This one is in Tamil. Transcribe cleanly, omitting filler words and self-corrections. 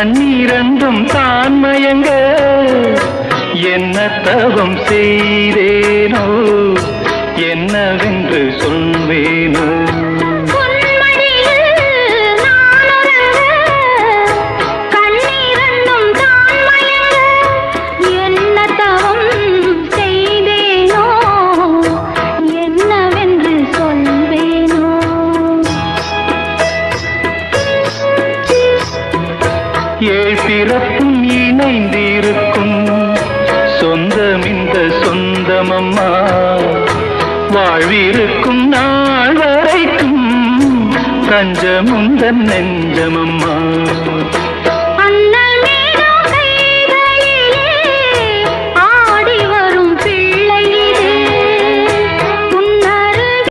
கண்ணீரண்டும் தான் மயங்க என்ன தவம் செய்தேனோ என்னவென்று சொல்வேனோ ஏழ் பிறப்பும் இணைந்திருக்கும் சொந்தம் இந்த சொந்தமம்மா வாழ்விருக்கும் நாள் வரைக்கும் தஞ்சமுந்தன் நெஞ்சமம்மா